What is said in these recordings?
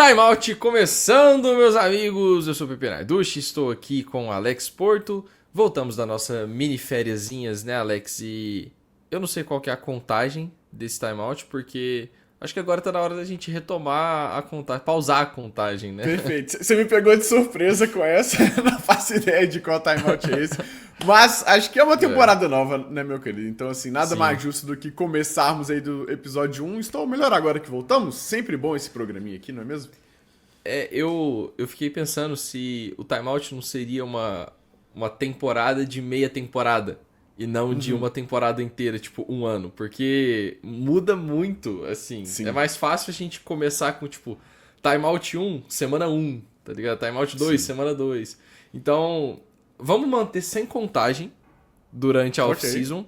Timeout começando, meus amigos. Eu sou o Pepe Narducci, estou aqui com o Alex Porto. Voltamos da nossa mini fériasinhas, né, Alex? E eu não sei qual que é a contagem desse timeout, porque acho que agora tá na hora da gente retomar a contagem, pausar a contagem, né? Perfeito. Você me pegou de surpresa com essa. Eu não faço ideia de qual timeout é esse. Mas acho que é uma temporada nova, né, meu querido? Então, assim, nada Sim. mais justo do que começarmos aí do episódio 1. Estou melhor agora que voltamos. Sempre bom esse programinha aqui, não é mesmo? Eu fiquei pensando se o timeout não seria uma temporada de meia temporada e não de uma temporada inteira, tipo, um ano. Porque muda muito, assim. É Sim, mais fácil a gente começar com, tipo, timeout 1, semana 1, tá ligado? Timeout 2, sim. semana 2. Então, vamos manter sem contagem durante a Ok. off-season.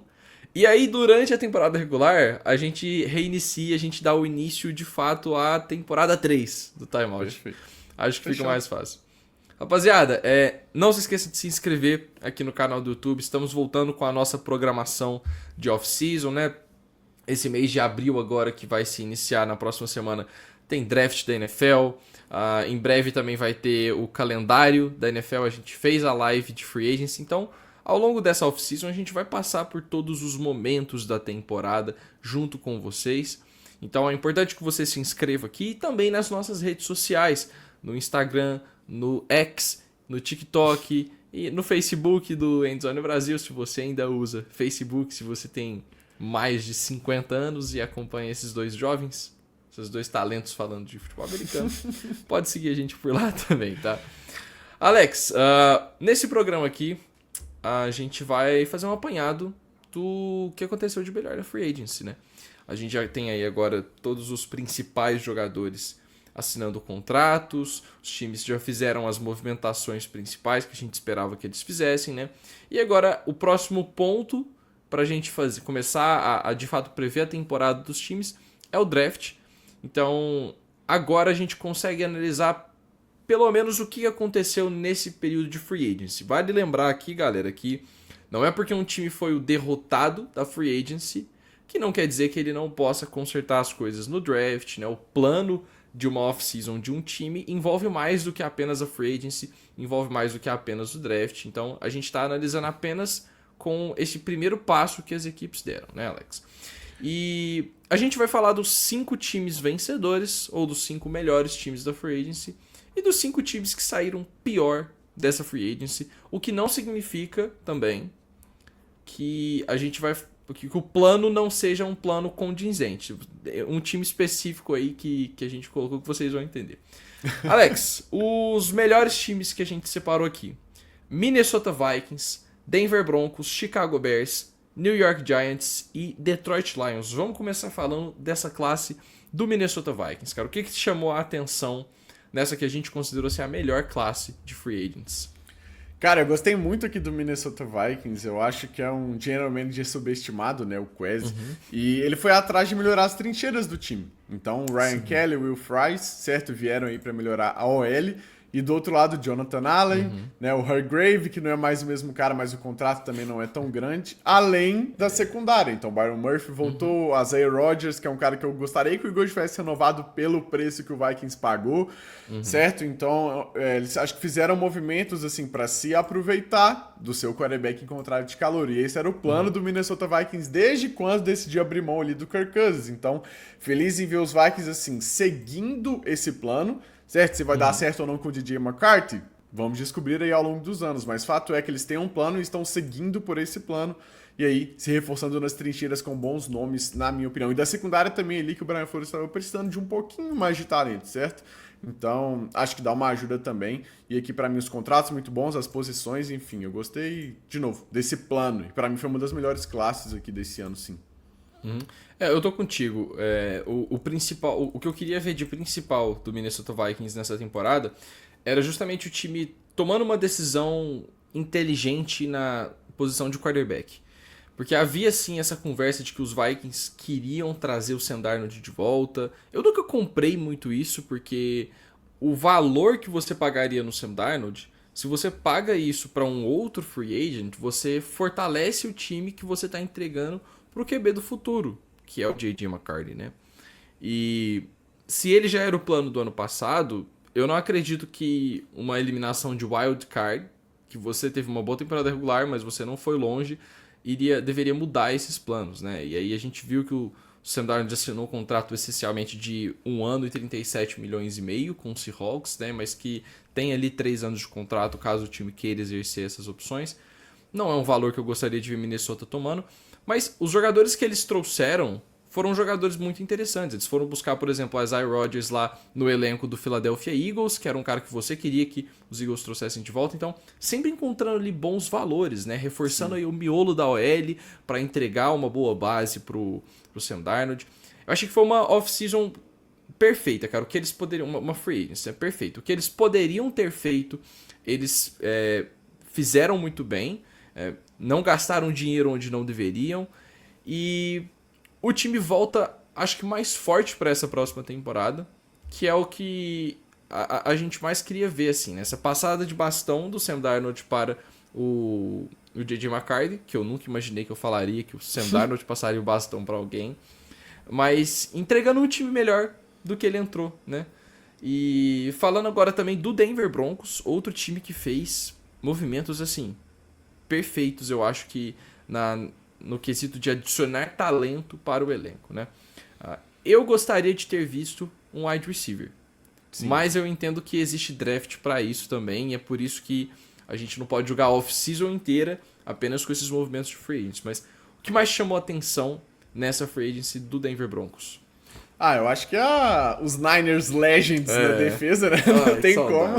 E aí, durante a temporada regular, a gente reinicia, a gente dá o início de fato à temporada 3 do timeout. Perfeito. Acho que fica Fechou. mais fácil. Rapaziada, não se esqueça de se inscrever aqui no canal do YouTube. Estamos voltando com a nossa programação de off-season, né? Esse mês de abril agora que vai se iniciar na próxima semana tem draft da NFL. Em breve também vai ter o calendário da NFL. A gente fez a live de free agency. Então, ao longo dessa off-season, a gente vai passar por todos os momentos da temporada junto com vocês. Então é importante que você se inscreva aqui e também nas nossas redes sociais, no Instagram, no X, no TikTok e no Facebook do Endzone Brasil, se você ainda usa Facebook, se você tem mais de 50 anos e acompanha esses dois jovens, esses dois talentos falando de futebol americano, pode seguir a gente por lá também, tá? Alex, nesse programa aqui, a gente vai fazer um apanhado do que aconteceu de melhor na Free Agency, né? A gente já tem aí agora todos os principais jogadores assinando contratos, os times já fizeram as movimentações principais que a gente esperava que eles fizessem, né? E agora o próximo ponto para a gente começar a de fato prever a temporada dos times é o draft. Então agora a gente consegue analisar pelo menos o que aconteceu nesse período de free agency. Vale lembrar aqui, galera, que não é porque um time foi o derrotado da free agency que não quer dizer que ele não possa consertar as coisas no draft, né? O plano de uma off-season de um time envolve mais do que apenas a free agency, envolve mais do que apenas o draft. Então a gente está analisando apenas com esse primeiro passo que as equipes deram, né, Alex? E a gente vai falar dos 5 times vencedores, ou dos 5 melhores times da free agency, e dos 5 times que saíram pior dessa free agency, o que não significa também que a gente vai que o plano não seja um plano condizente. Um time específico aí que a gente colocou que vocês vão entender. Alex, os melhores times que a gente separou aqui: Minnesota Vikings, Denver Broncos, Chicago Bears, New York Giants e Detroit Lions. Vamos começar falando dessa classe do Minnesota Vikings, cara. O que te chamou a atenção nessa que a gente considerou ser a melhor classe de free agents? Cara, eu gostei muito aqui do Minnesota Vikings. Eu acho que é um general manager subestimado, né? O Quez. E ele foi atrás de melhorar as trincheiras do time. Então, o Ryan Kelly, Will Fries, certo? Vieram aí para melhorar a OL. E do outro lado, Jonathan Allen, né? O Hargrave, que não é mais o mesmo cara, mas o contrato também não é tão grande. Além da secundária. Então, Byron Murphy voltou, Isaiah Rodgers, que é um cara que eu gostaria que o Eagles tivesse renovado pelo preço que o Vikings pagou, certo? Então, eles acho que fizeram movimentos assim para se aproveitar do seu quarterback em contrato de calor. E esse era o plano do Minnesota Vikings desde quando decidiu abrir mão ali do Kirk Cousins. Então, feliz em ver os Vikings assim seguindo esse plano. Certo? Se vai dar certo ou não com o DJ McCarthy, vamos descobrir aí ao longo dos anos. Mas fato é que eles têm um plano e estão seguindo por esse plano. E aí, se reforçando nas trincheiras com bons nomes, na minha opinião. E da secundária também ali, que o Brian Flores estava precisando de um pouquinho mais de talento, certo? Então, acho que dá uma ajuda também. E aqui, para mim, os contratos muito bons, as posições, enfim. Eu gostei, de novo, desse plano. E para mim foi uma das melhores classes aqui desse ano, sim. Eu tô contigo. O principal, o que eu queria ver de principal do Minnesota Vikings nessa temporada era justamente o time tomando uma decisão inteligente na posição de quarterback. Porque havia sim essa conversa de que os Vikings queriam trazer o Sam Darnold de volta. Eu nunca comprei muito isso, porque o valor que você pagaria no Sam Darnold, se você paga isso para um outro free agent, você fortalece o time que você está entregando pro QB do futuro, que é o J.J. McCarthy, né? E se ele já era o plano do ano passado, eu não acredito que uma eliminação de wild card, que você teve uma boa temporada regular, mas você não foi longe, deveria mudar esses planos, né? E aí a gente viu que o Sam Darnold assinou um contrato essencialmente de 1 ano e 37 milhões e meio com o Seahawks, né? Mas que tem ali 3 anos de contrato caso o time queira exercer essas opções. Não é um valor que eu gostaria de ver Minnesota tomando, mas os jogadores que eles trouxeram foram jogadores muito interessantes. Eles foram buscar, por exemplo, o Isaiah Rodgers lá no elenco do Philadelphia Eagles, que era um cara que você queria que os Eagles trouxessem de volta. Então, sempre encontrando ali bons valores, né? Reforçando aí o miolo da OL para entregar uma boa base pro Sam Darnold. Eu achei que foi uma off-season perfeita, cara. O que eles poderiam... Uma free agency, é perfeito. O que eles poderiam ter feito, eles fizeram muito bem. Não gastaram dinheiro onde não deveriam. E o time volta, acho que mais forte para essa próxima temporada, que é o que a gente mais queria ver, assim, né? Essa passada de bastão do Sam Darnold para o J.J. McCarthy, que eu nunca imaginei que eu falaria que o Sam Darnold passaria o bastão para alguém, mas entregando um time melhor do que ele entrou, né? E falando agora também do Denver Broncos, outro time que fez movimentos, assim, perfeitos, eu acho que no quesito de adicionar talento para o elenco, né? Eu gostaria de ter visto um wide receiver. Sim. Mas eu entendo que existe draft para isso também, e é por isso que a gente não pode jogar a off-season inteira apenas com esses movimentos de free agency. Mas o que mais chamou a atenção nessa free agency do Denver Broncos? Eu acho que os Niners Legends na defesa, né? Não tem como.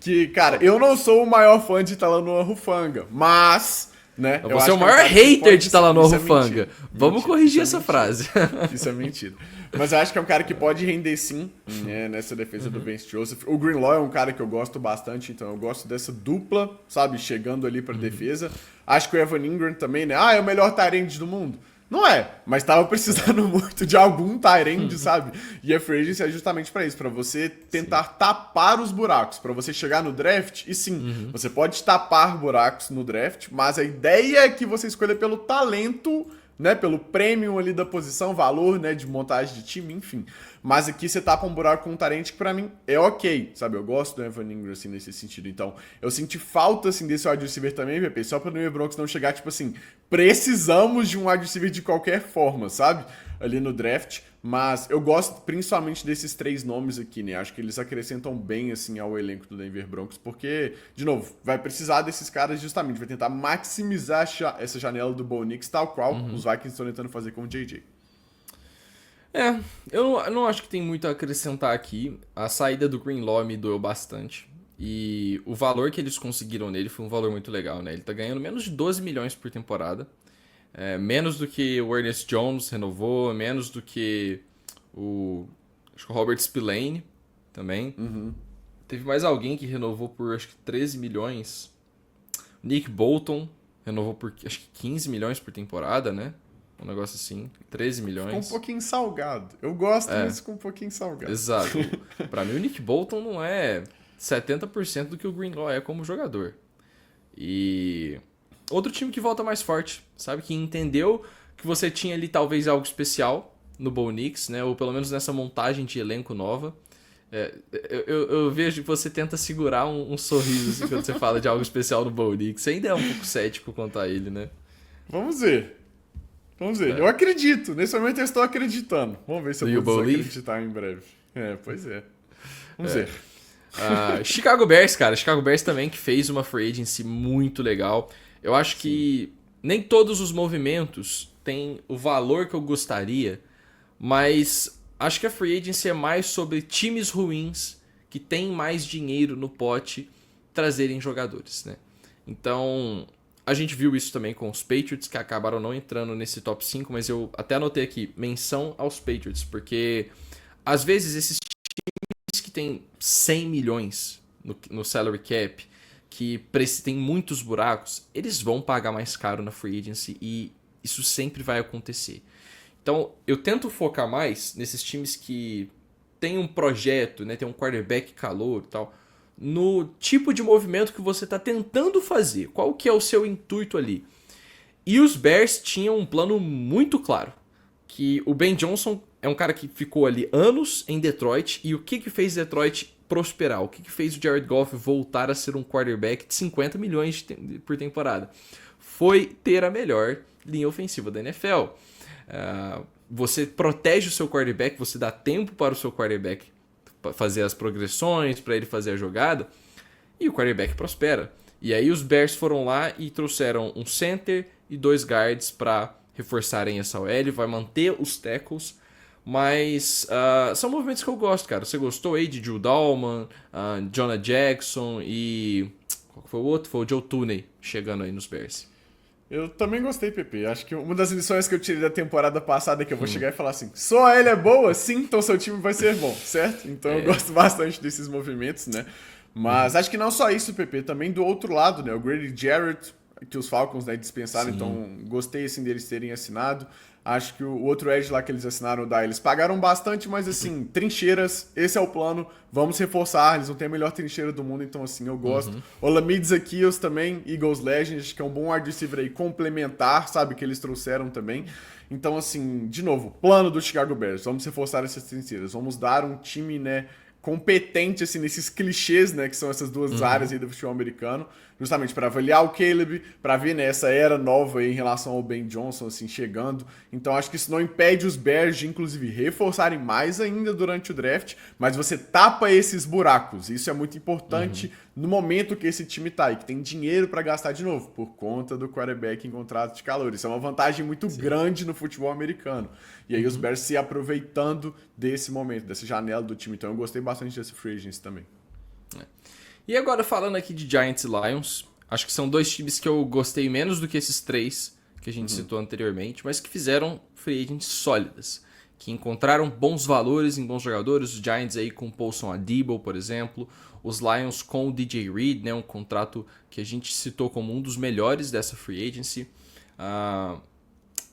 Que, cara, eu não sou o maior fã de Talanoa Hufanga, mas... né? Você é o maior hater de Talanoa Hufanga. Vamos corrigir essa frase. Isso é mentira. Mas eu acho que é um cara que pode render sim, né, nessa defesa do Vance Joseph. O Greenlaw é um cara que eu gosto bastante, então eu gosto dessa dupla, sabe? Chegando ali pra defesa. Acho que o Evan Ingram também, né? É o melhor tight end do mundo. Não é, mas tava precisando muito de algum tight end, sabe? E a free agency é justamente pra isso, pra você tentar tapar os buracos, pra você chegar no draft, e sim, você pode tapar buracos no draft, mas a ideia é que você escolha pelo talento, né, pelo premium ali da posição, valor, né, de montagem de time, enfim. Mas aqui você tapa um buraco com um talento que pra mim é ok, sabe? Eu gosto do Evan Ingram, assim, nesse sentido. Então, eu senti falta, assim, desse wide receiver também, VP, só pra o Denver Broncos não chegar, tipo assim, precisamos de um wide receiver de qualquer forma, sabe? Ali no draft. Mas eu gosto principalmente desses 3 nomes aqui, né? Acho que eles acrescentam bem, assim, ao elenco do Denver Broncos, porque, de novo, vai precisar desses caras justamente, vai tentar maximizar essa janela do Bo Nix, tal qual os Vikings estão tentando fazer com o JJ. Eu não acho que tem muito a acrescentar aqui. A saída do Greenlaw me doeu bastante. E o valor que eles conseguiram nele foi um valor muito legal, né? Ele tá ganhando menos de 12 milhões por temporada. Menos do que o Ernest Jones renovou, menos do que acho que o Robert Spillane também. Teve mais alguém que renovou por acho que 13 milhões. Nick Bolton renovou por acho que 15 milhões por temporada, né? Um negócio assim, 13 milhões. Ficou um pouquinho salgado. Eu gosto, mas ficou um pouquinho salgado. Exato. Pra mim o Nick Bolton não é 70% do que o Greenlaw é como jogador. E outro time que volta mais forte, sabe? Que entendeu que você tinha ali talvez algo especial no Bo Nix, né? Ou pelo menos nessa montagem de elenco nova. Eu vejo que você tenta segurar um sorriso assim, quando você fala de algo especial no Bo Nix. Você ainda é um pouco cético quanto a ele, né? Vamos ver. Eu acredito. Nesse momento eu estou acreditando. Vamos ver se eu vou acreditar em breve. Pois é. Vamos ver. Chicago Bears, cara. Chicago Bears também que fez uma free agency muito legal. Eu acho que nem todos os movimentos têm o valor que eu gostaria, mas acho que a free agency é mais sobre times ruins que têm mais dinheiro no pote trazerem jogadores, né? Então, a gente viu isso também com os Patriots, que acabaram não entrando nesse top 5, mas eu até anotei aqui, menção aos Patriots, porque às vezes esses times que têm 100 milhões no salary cap, que tem muitos buracos, eles vão pagar mais caro na free agency e isso sempre vai acontecer. Então, eu tento focar mais nesses times que tem um projeto, né, tem um quarterback calouro e tal, no tipo de movimento que você está tentando fazer. Qual que é o seu intuito ali? E os Bears tinham um plano muito claro, que o Ben Johnson é um cara que ficou ali anos em Detroit, e o que fez Detroit prosperar? O que fez o Jared Goff voltar a ser um quarterback de 50 milhões por temporada? Foi ter a melhor linha ofensiva da NFL. Você protege o seu quarterback, você dá tempo para o seu quarterback fazer as progressões, para ele fazer a jogada, e o quarterback prospera. E aí os Bears foram lá e trouxeram um center e 2 guards para reforçarem essa OL, vai manter os tackles, mas são movimentos que eu gosto, cara. Você gostou aí de Drew Dalman, Jonah Jackson e... qual foi o outro? Foi o Joe Tooney chegando aí nos Bears. Eu também gostei, Pepe. Acho que uma das lições que eu tirei da temporada passada é que eu vou chegar e falar assim, só a L é boa? Sim, então seu time vai ser bom, certo? Então eu gosto bastante desses movimentos, né? Mas acho que não só isso, Pepe, também do outro lado, né? O Grady Jarrett, que os Falcons, né, dispensaram, sim. Então gostei assim deles terem assinado. Acho que o outro edge lá que eles assinaram, eles pagaram bastante, mas assim, trincheiras, esse é o plano, vamos reforçar, eles não têm a melhor trincheira do mundo, então assim, eu gosto. Olamide Zaccheaus também, Eagles Legend, acho que é um bom wide receiver aí complementar, sabe, que eles trouxeram também. Então assim, de novo, plano do Chicago Bears, vamos reforçar essas trincheiras, vamos dar um time, né, competente assim nesses clichês, né, que são essas duas áreas aí do futebol americano, justamente para avaliar o Caleb, para ver, né, essa era nova aí em relação ao Ben Johnson assim chegando. Então acho que isso não impede os Bears de inclusive reforçarem mais ainda durante o draft, mas você tapa esses buracos. Isso é muito importante no momento que esse time tá aí, que tem dinheiro para gastar de novo por conta do quarterback em contrato de calor. Isso é uma vantagem muito grande no futebol americano. E aí os Bears se aproveitando desse momento, dessa janela do time. Então eu gostei bastante desse free agency também. E agora falando aqui de Giants e Lions, acho que são 2 times que eu gostei menos do que esses 3 que a gente citou anteriormente, mas que fizeram free agents sólidas, que encontraram bons valores em bons jogadores. Os Giants aí com o Paulson Adebo, por exemplo, os Lions com o DJ Reed, né, um contrato que a gente citou como um dos melhores dessa free agency.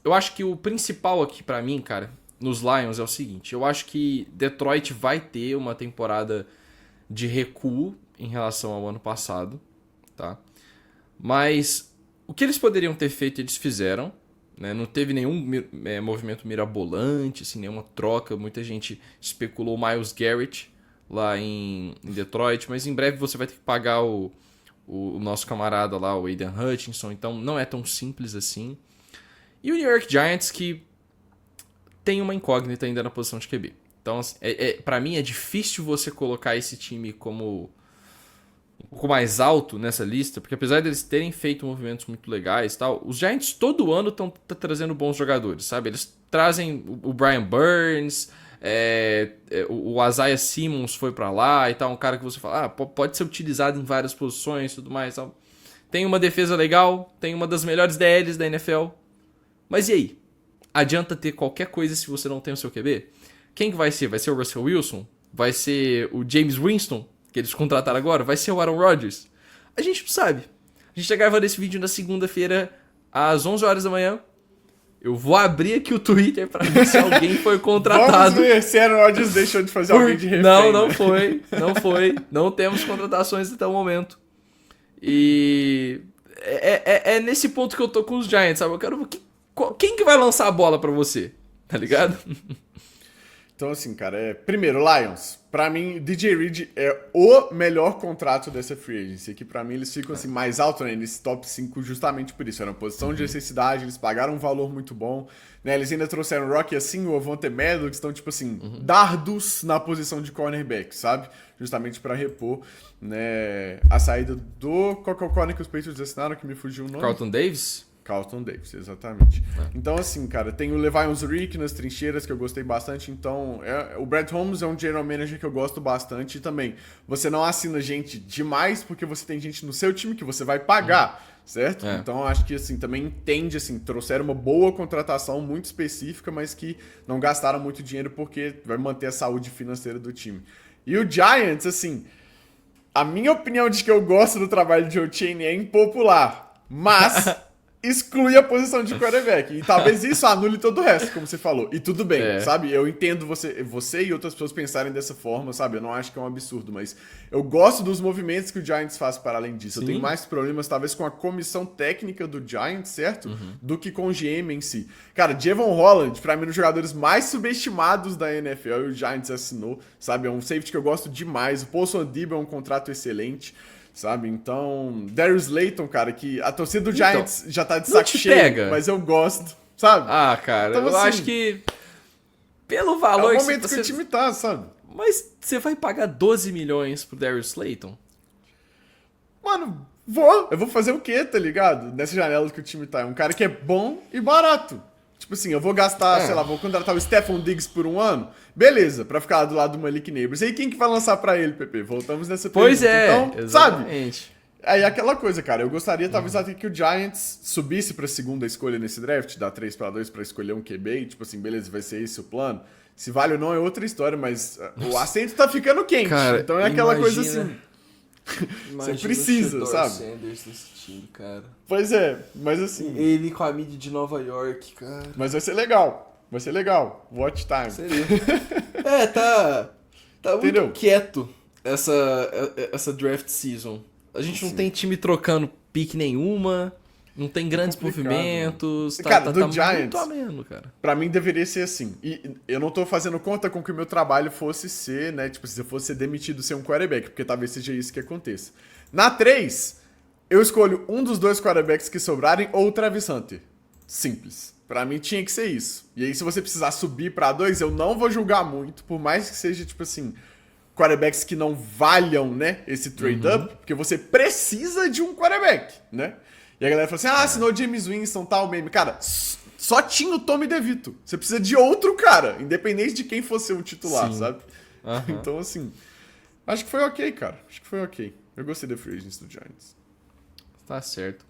Eu acho que o principal aqui pra mim, cara, nos Lions é o seguinte, eu acho que Detroit vai ter uma temporada de recuo em relação ao ano passado, tá? Mas o que eles poderiam ter feito, eles fizeram, né? Não teve nenhum movimento mirabolante, assim, nenhuma troca. Muita gente especulou Myles Garrett lá em Detroit, mas em breve você vai ter que pagar o nosso camarada lá, o Aiden Hutchinson, então não é tão simples assim. E o New York Giants, que tem uma incógnita ainda na posição de QB. Então, pra mim, é difícil você colocar esse time como um pouco mais alto nessa lista, porque apesar deles terem feito movimentos muito legais e tal, os Giants todo ano estão trazendo bons jogadores, sabe? Eles trazem o Brian Burns, o Isaiah Simmons foi pra lá e tal, um cara que você fala, pode ser utilizado em várias posições e tudo mais. Tal. Tem uma defesa legal, tem uma das melhores DLs da NFL, mas e aí? Adianta ter qualquer coisa se você não tem o seu QB? Quem que vai ser? Vai ser o Russell Wilson? Vai ser o James Winston, que eles contrataram agora? Vai ser o Aaron Rodgers? A gente não sabe. A gente tá gravando esse vídeo na segunda-feira, às 11 horas da manhã. Eu vou abrir aqui o Twitter pra ver se alguém foi contratado. Vamos ver se Aaron Rodgers deixou de fazer alguém de refém. Não foi. Não temos contratações até o momento. E é nesse ponto que eu tô com os Giants, sabe? Eu quero... Quem que vai lançar a bola pra você? Tá ligado? Então, assim, cara, primeiro, Lions. Pra mim, DJ Reed é o melhor contrato dessa free agency. Que pra mim eles ficam assim, mais alto, né, nesse top 5 justamente por isso. Era uma posição de necessidade, eles pagaram um valor muito bom. Né, eles ainda trouxeram o Rocky assim, o Avonte Maddox, estão tipo assim, dardos na posição de cornerback, sabe? Justamente pra repor, né, a saída do... Qual que é o corner que os Patriots assinaram, que me fugiu o nome? Carlton Davis, exatamente. Então, assim, cara, tem o Le'Veon Zurick nas trincheiras, que eu gostei bastante. Então, o Brad Holmes é um general manager que eu gosto bastante. E também, você não assina gente demais, porque você tem gente no seu time que você vai pagar, certo? Então, acho que, assim, também entende, assim, trouxeram uma boa contratação muito específica, mas que não gastaram muito dinheiro, porque vai manter a saúde financeira do time. E o Giants, assim, a minha opinião de que eu gosto do trabalho de Joe Chaney é impopular, mas... exclui a posição de quarterback. E talvez isso anule todo o resto, como você falou. E tudo bem, sabe? Eu entendo você e outras pessoas pensarem dessa forma, sabe? Eu não acho que é um absurdo, mas eu gosto dos movimentos que o Giants faz para além disso. Sim. Eu tenho mais problemas, talvez, com a comissão técnica do Giants, certo? Do que com o GM em si. Cara, Javon Holland, pra mim, um dos jogadores mais subestimados da NFL, e o Giants assinou, sabe? É um safety que eu gosto demais. O Paulson Adebo é um contrato excelente. Sabe? Então, Darius Slayton, cara, que a torcida do Giants já tá de saco cheio, mas eu gosto, sabe? Ah, cara, então, eu assim, acho que pelo valor... É o momento que o time tá, sabe? Mas você vai pagar 12 milhões pro Darius Slayton? Mano, eu vou fazer o quê, tá ligado? Nessa janela que o time tá. É um cara que é bom e barato. Tipo assim, eu vou gastar, sei lá, vou contratar o Stephon Diggs por um ano. Beleza, pra ficar do lado do Malik Neighbors. E aí quem que vai lançar pra ele, Pepe? Voltamos nessa pergunta. Pois é, então, exatamente. Sabe? Aí aquela coisa, cara, eu gostaria talvez até que o Giants subisse pra segunda escolha nesse draft, dar 3-2 pra escolher um QB, e, tipo assim, beleza, vai ser esse o plano. Se vale ou não é outra história, mas o assento tá ficando quente. Cara, então é aquela coisa assim... Você precisa, sabe? Sanders nesse time, cara. Pois é, mas assim... Ele com a mídia de Nova York, cara. Mas vai ser legal. Vai ser legal. Watch time. Seria. Tá muito quieto essa draft season. A gente não tem time trocando pique nenhuma, não tem grandes movimentos. Cara, do Giants, muito ameno, cara. Pra mim deveria ser assim. E eu não tô fazendo conta com que o meu trabalho fosse ser, né? Tipo, se eu fosse ser demitido ser um quarterback, porque talvez seja isso que aconteça. Na 3, eu escolho um dos 2 quarterbacks que sobrarem ou o Travis Hunter. Simples. Pra mim tinha que ser isso. E aí, se você precisar subir pra 2, eu não vou julgar muito, por mais que seja, tipo assim, quarterbacks que não valham, né, esse trade-up, porque você precisa de um quarterback, né? E a galera fala assim, assinou James Winston, tal, meme. Cara, só tinha o Tommy DeVito. Você precisa de outro cara, independente de quem fosse o titular, sabe? Então, assim, acho que foi ok, cara. Acho que foi ok. Eu gostei da free agency do Giants. Tá certo.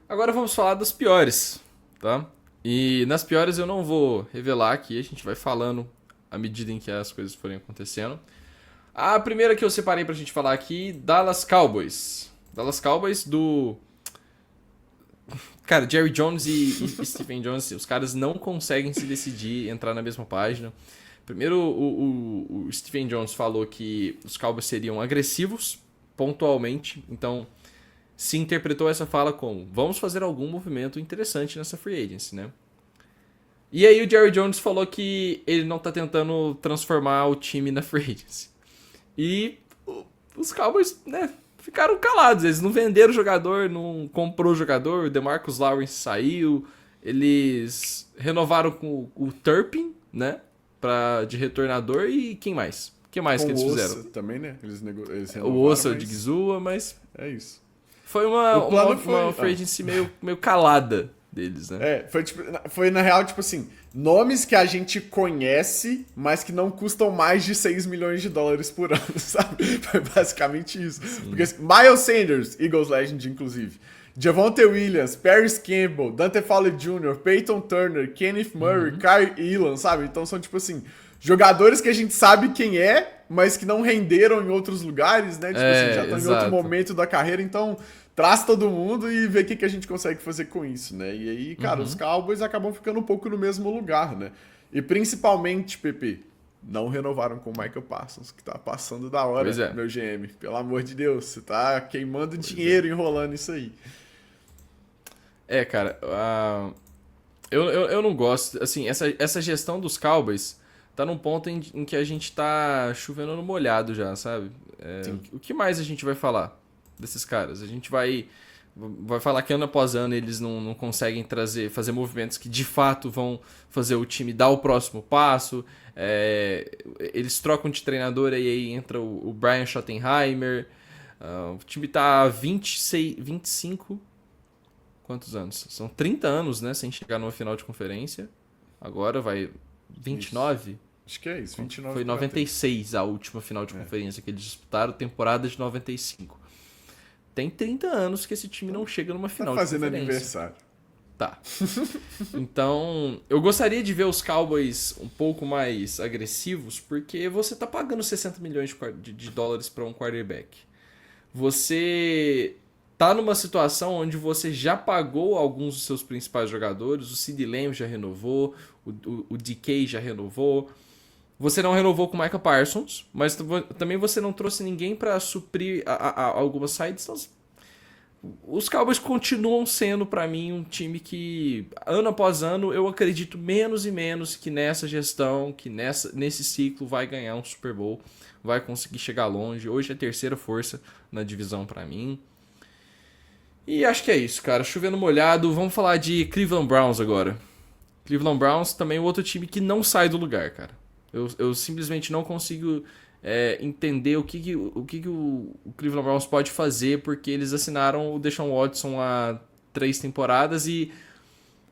Agora vamos falar das piores, tá? E nas piores eu não vou revelar aqui, a gente vai falando à medida em que as coisas forem acontecendo. A primeira que eu separei pra gente falar aqui, Dallas Cowboys. Dallas Cowboys do... Cara, Jerry Jones e Stephen Jones, os caras não conseguem se decidir, entrar na mesma página. Primeiro, o Stephen Jones falou que os Cowboys seriam agressivos, pontualmente. Então, se interpretou essa fala como, vamos fazer algum movimento interessante nessa free agency, né? E aí o Jerry Jones falou que ele não tá tentando transformar o time na free agency. E os Cowboys, né, ficaram calados. Eles não venderam o jogador, não comprou o jogador, o DeMarcus Lawrence saiu. Eles renovaram com o Turpin, né, de retornador. E quem mais? O que mais com que eles fizeram? Também, né? Eles renovaram, o Ossa de Gizua, mas... É isso. Foi uma free agency meio calada deles, né? Foi na real, tipo assim, nomes que a gente conhece, mas que não custam mais de 6 milhões de dólares por ano, sabe? Foi basicamente isso. Sim. Porque Miles Sanders, Eagles Legend, inclusive, Javonte Williams, Paris Campbell, Dante Fowler Jr., Peyton Turner, Kenneth Murray, Kyle Elam, sabe? Então são, tipo assim, jogadores que a gente sabe quem é, mas que não renderam em outros lugares, né? Tipo assim, já estão em outro momento da carreira, então... Traz todo mundo e vê o que a gente consegue fazer com isso, né? E aí, cara, os Cowboys acabam ficando um pouco no mesmo lugar, né? E principalmente, Pepe, não renovaram com o Michael Parsons, que tá passando da hora, meu GM. Pelo amor de Deus, você tá queimando dinheiro enrolando isso aí. Cara, eu não gosto. Assim, essa gestão dos Cowboys tá num ponto em que a gente tá chovendo no molhado já, sabe? O que mais a gente vai falar desses caras? A gente vai falar que ano após ano eles não conseguem fazer movimentos que de fato vão fazer o time dar o próximo passo. Eles trocam de treinador e aí entra o Brian Schottenheimer. O time tá 25... Quantos anos? São 30 anos, né? Sem chegar numa final de conferência. Agora vai 29? Isso. Acho que é isso, 29. Foi 96 a última final de conferência que eles disputaram, temporada de 95. Tem 30 anos que esse time não chega numa final de conferência. Tá fazendo aniversário. Tá. Então, eu gostaria de ver os Cowboys um pouco mais agressivos, porque você tá pagando 60 milhões de dólares para um quarterback. Você tá numa situação onde você já pagou alguns dos seus principais jogadores, o CeeDee Lamb já renovou, o DK já renovou. Você não renovou com o Micah Parsons, mas também você não trouxe ninguém para suprir algumas saídas. Então, os Cowboys continuam sendo, para mim, um time que, ano após ano, eu acredito menos e menos que nessa gestão, que nesse ciclo vai ganhar um Super Bowl, vai conseguir chegar longe. Hoje é a terceira força na divisão para mim. E acho que é isso, cara. Chovendo molhado, vamos falar de Cleveland Browns agora. Cleveland Browns também é outro time que não sai do lugar, cara. Eu simplesmente não consigo entender o que o Cleveland Browns pode fazer, porque eles assinaram o Deshaun Watson há 3 temporadas e,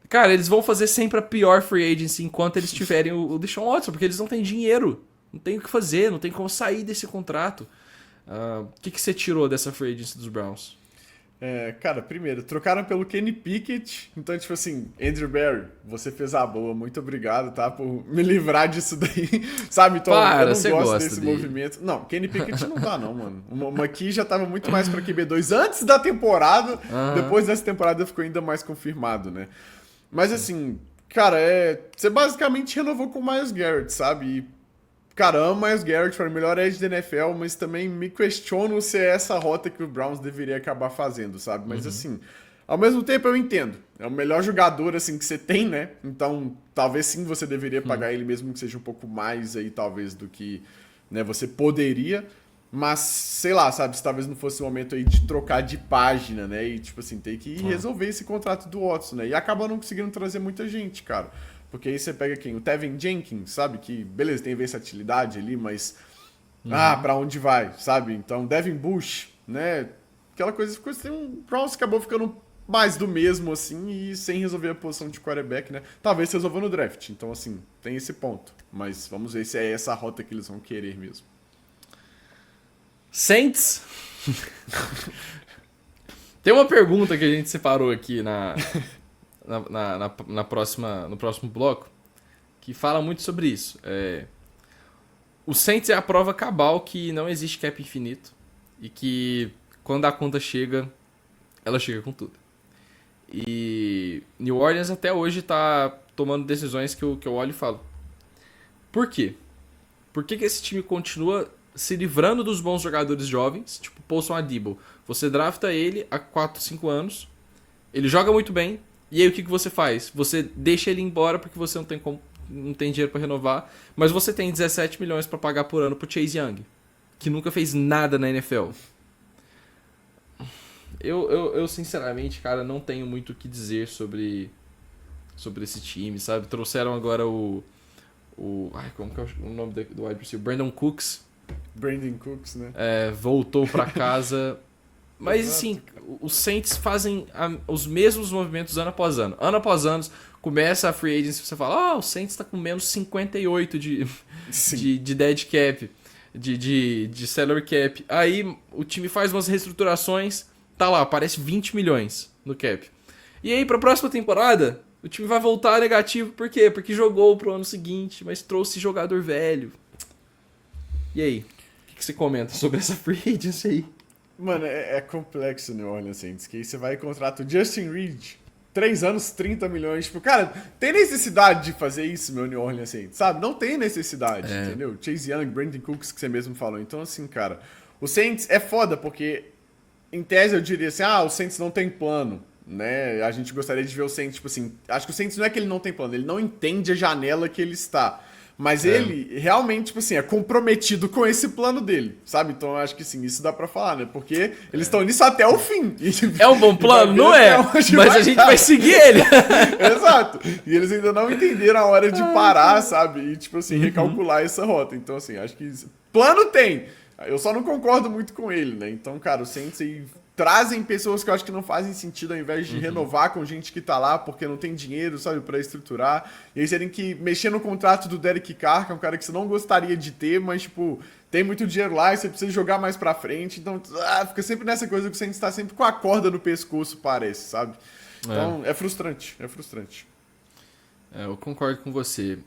cara, eles vão fazer sempre a pior free agency enquanto eles tiverem o Deshaun Watson, porque eles não têm dinheiro, não tem o que fazer, não tem como sair desse contrato. O que você tirou dessa free agency dos Browns? Cara, primeiro, trocaram pelo Kenny Pickett, então, tipo assim, Andrew Berry, você fez a boa, muito obrigado, tá, por me livrar disso daí, sabe? Então, eu não gosto desse movimento. Não, Kenny Pickett não dá não, mano. Uma aqui já tava muito mais pra QB2 antes da temporada, depois dessa temporada ficou ainda mais confirmado, né? Mas, assim, cara, você basicamente renovou com o Myles Garrett, sabe? E, cara, amo Myles Garrett para o melhor edge da NFL, mas também me questiono se é essa rota que o Browns deveria acabar fazendo, sabe? Mas assim, ao mesmo tempo eu entendo. É o melhor jogador assim que você tem, né? Então, talvez sim você deveria pagar ele mesmo que seja um pouco mais aí talvez do que, né, você poderia, mas sei lá, sabe, se talvez não fosse o momento aí de trocar de página, né? E tipo assim, ter que resolver esse contrato do Watson, né? E acaba não conseguindo trazer muita gente, cara. Porque aí você pega quem? O Tevin Jenkins, sabe? Que, beleza, tem versatilidade ali, mas... pra onde vai, sabe? Então, Devin Bush, né? Aquela coisa ficou assim... O Browns acabou ficando mais do mesmo, assim, e sem resolver a posição de quarterback, né? Talvez resolva no draft. Então, assim, tem esse ponto. Mas vamos ver se é essa rota que eles vão querer mesmo. Saints? Tem uma pergunta que a gente separou aqui no próximo bloco, que fala muito sobre isso. O Saints é a prova cabal que não existe cap infinito e que quando a conta chega, ela chega com tudo. E New Orleans até hoje tá tomando decisões que eu olho e falo: por quê? Por que esse time continua se livrando dos bons jogadores jovens, tipo Paulson Adebo? Você drafta ele há 4, 5 anos, ele joga muito bem, e aí o que você faz? Você deixa ele embora porque você não tem dinheiro para renovar, mas você tem 17 milhões para pagar por ano pro Chase Young, que nunca fez nada na NFL. Eu sinceramente, cara, não tenho muito o que dizer sobre esse time, sabe? Trouxeram agora como que é o nome do wide receiver? Brandon Cooks, né? Voltou para casa. Mas assim, os Saints fazem os mesmos movimentos ano após ano. Ano após ano, começa a free agency e você fala: o Saints tá com menos 58 de dead cap, de salary cap. Aí o time faz umas reestruturações, tá lá, aparece 20 milhões no cap. E aí pra próxima temporada, o time vai voltar negativo. Por quê? Porque jogou pro ano seguinte, mas trouxe jogador velho. E aí? O que você comenta sobre essa free agency aí? Mano, é complexo o New Orleans Saints, que aí você vai e contrata o Justin Reed, 3 anos, 30 milhões. Tipo, cara, tem necessidade de fazer isso, meu New Orleans Saints, sabe? Não tem necessidade, entendeu? Chase Young, Brandon Cooks, que você mesmo falou. Então, assim, cara, o Saints é foda, porque, em tese, eu diria assim, o Saints não tem plano, né? A gente gostaria de ver o Saints, tipo assim, acho que o Saints não é que ele não tem plano, ele não entende a janela que ele está. Mas ele realmente, tipo assim, é comprometido com esse plano dele, sabe? Então eu acho que sim, isso dá pra falar, né? Porque eles estão nisso até o fim. É um bom plano? Não é, mas a gente vai seguir ele. Exato. E eles ainda não entenderam a hora de parar, sabe? E, tipo assim, recalcular essa rota. Então, assim, acho que plano tem. Eu só não concordo muito com ele, né? Então, cara, o Saints aí trazem pessoas que eu acho que não fazem sentido ao invés de renovar com gente que tá lá porque não tem dinheiro, sabe, pra estruturar. E aí você tem que mexer no contrato do Derek Carr, que é um cara que você não gostaria de ter, mas, tipo, tem muito dinheiro lá e você precisa jogar mais pra frente. Então, fica sempre nessa coisa que o Saints tá sempre com a corda no pescoço, parece, sabe? Então, é frustrante, é frustrante. Eu concordo com você.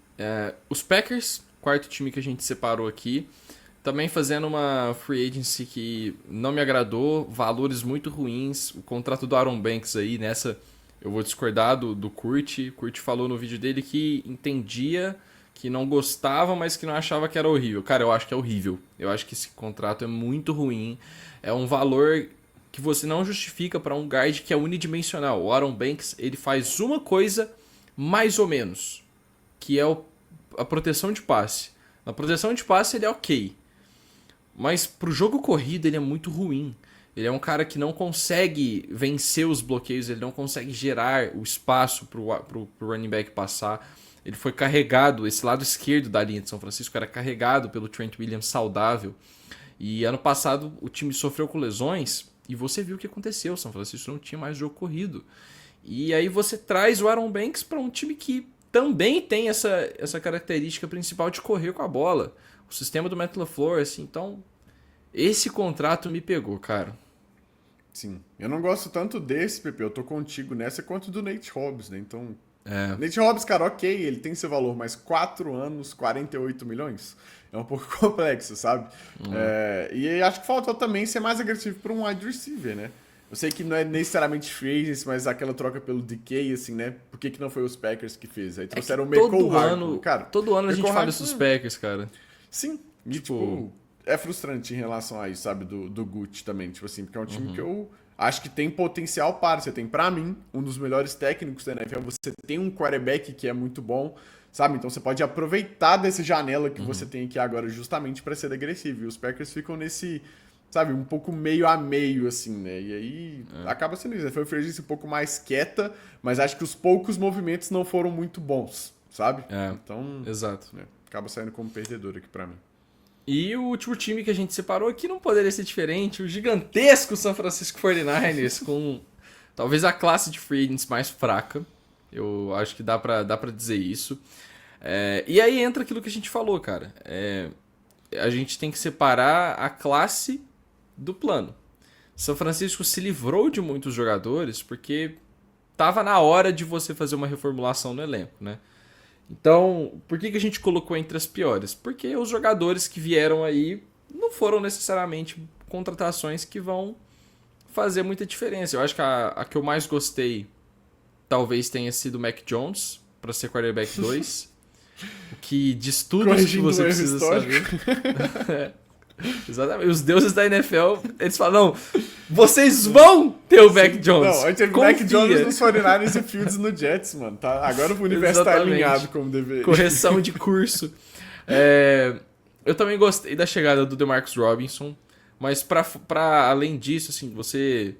Os Packers, quarto time que a gente separou aqui, Também fazendo uma free agency que não me agradou, valores muito ruins. O contrato do Aaron Banks aí, nessa eu vou discordar do Kurt. O Kurt falou no vídeo dele que entendia, que não gostava, mas que não achava que era horrível. Cara, eu acho que é horrível. Eu acho que esse contrato é muito ruim. É um valor que você não justifica para um guard que é unidimensional. O Aaron Banks, ele faz uma coisa mais ou menos, que é a proteção de passe. Na proteção de passe ele é ok. Mas pro jogo corrido ele é muito ruim. Ele é um cara que não consegue vencer os bloqueios, ele não consegue gerar o espaço pro running back passar. Ele foi carregado, esse lado esquerdo da linha de São Francisco era carregado pelo Trent Williams saudável. E ano passado o time sofreu com lesões e você viu o que aconteceu. São Francisco não tinha mais jogo corrido. E aí você traz o Aaron Banks para um time que também tem essa característica principal de correr com a bola. O sistema do Matt LaFleur, assim, então esse contrato me pegou, cara. Sim. Eu não gosto tanto desse, Pepe, eu tô contigo nessa, quanto do Nate Hobbs, né? Então, Nate Hobbs, cara, ok, ele tem seu valor, mas 4 anos, 48 milhões, é um pouco complexo, sabe? E acho que faltou também ser mais agressivo para um wide receiver, né? Eu sei que não é necessariamente free agency, mas aquela troca pelo DK, assim, né? Por que não foi os Packers que fez? Aí trouxeram o Mecole Hardman, cara. Todo ano a gente fala isso dos Packers, cara. Sim, e tipo, é frustrante em relação a isso, sabe? Do Gucci também, tipo assim, porque é um time que eu acho que tem potencial para. Você tem, pra mim, um dos melhores técnicos da NFL, você tem um quarterback que é muito bom, sabe? Então você pode aproveitar dessa janela que você tem aqui agora justamente para ser agressivo. E os Packers ficam nesse, sabe, um pouco meio a meio, assim, né? E aí acaba sendo isso. Foi uma free agency um pouco mais quieta, mas acho que os poucos movimentos não foram muito bons, sabe? Então, exato. Acaba saindo como perdedor aqui pra mim. E o último time que a gente separou aqui não poderia ser diferente, o gigantesco San Francisco 49ers, com talvez a classe de free agents mais fraca. Eu acho que dá pra dizer isso. E aí entra aquilo que a gente falou, cara. A gente tem que separar a classe do plano. São Francisco se livrou de muitos jogadores porque tava na hora de você fazer uma reformulação no elenco, né? Então, por que a gente colocou entre as piores? Porque os jogadores que vieram aí não foram necessariamente contratações que vão fazer muita diferença. Eu acho que a que eu mais gostei talvez tenha sido o Mac Jones para ser quarterback 2. O que diz tudo o que você precisa saber. Exatamente. Os deuses da NFL, eles falam, não, vocês vão ter o Mac Jones. Não, antes teve o Mac Jones nos 49ers e Fields no Jets, mano. Tá? Agora o universo tá alinhado como deveria. Correção de curso. Eu também gostei da chegada do DeMarcus Robinson, mas pra além disso, assim, você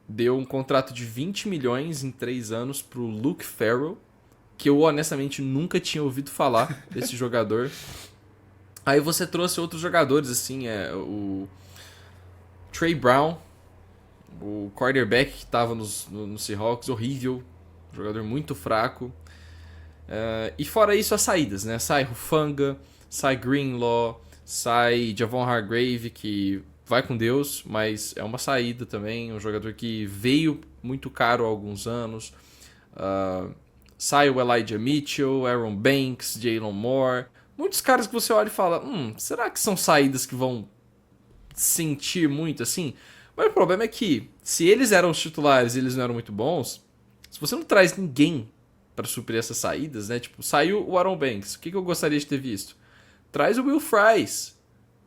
deu um contrato de 20 milhões em 3 anos pro Luke Farrell, que eu honestamente nunca tinha ouvido falar desse jogador. Aí você trouxe outros jogadores, assim, o Trey Brown, o quarterback que estava no Seahawks, horrível, jogador muito fraco. E fora isso, as saídas, né? Sai Hufanga, sai Greenlaw, sai Javon Hargrave, que vai com Deus, mas é uma saída também, um jogador que veio muito caro há alguns anos. Sai o Elijah Mitchell, Aaron Banks, Jalen Moore. Muitos caras que você olha e fala, será que são saídas que vão sentir muito assim? Mas o problema é que, se eles eram os titulares e eles não eram muito bons, se você não traz ninguém para suprir essas saídas, né? Tipo, saiu o Aaron Banks, o que eu gostaria de ter visto? Traz o Will Fries,